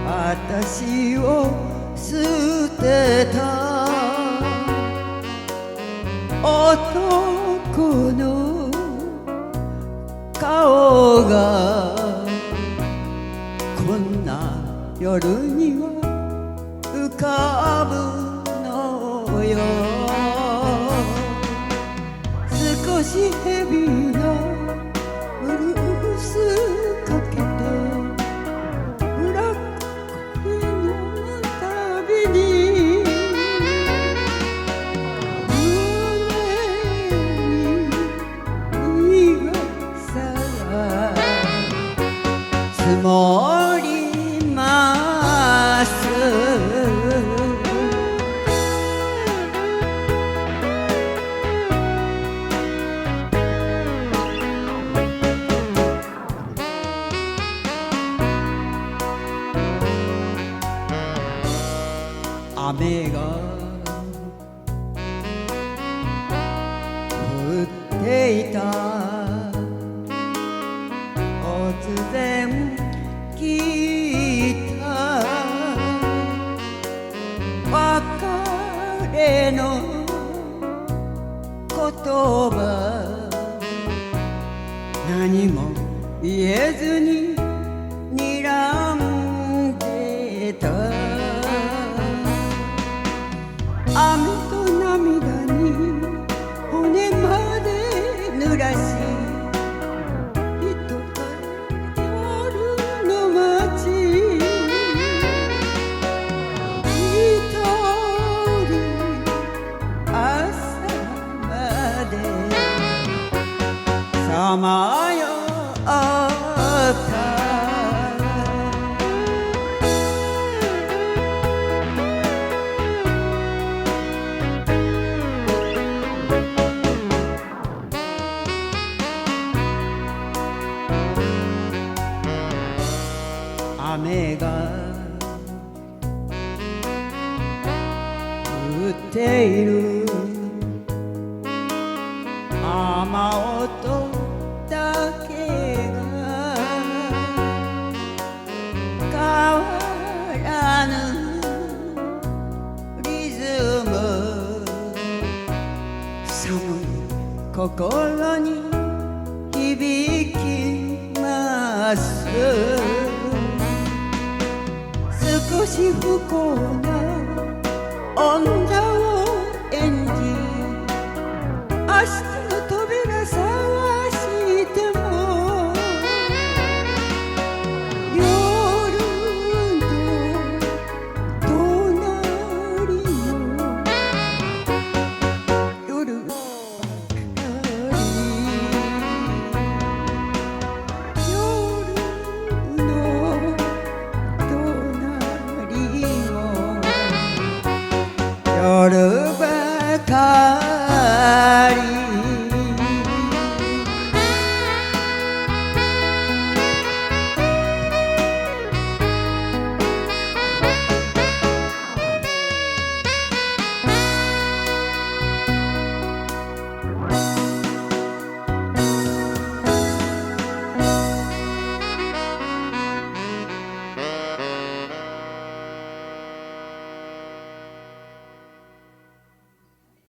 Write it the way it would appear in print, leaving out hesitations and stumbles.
私を捨てた男の顔がこんな夜には浮かぶのよ。少しヘビーなブルースかけてブラックコーヒーのたびに胸にさ積もります。雨が降っていた突然聞いた別れの言葉何も言えずに睨んでた雨と涙に骨まで濡らし人か夜の街一人朝までさまよった雨が降っている雨音だけが変わらぬリズム寒い心に響きます少し不幸な女を演じ明日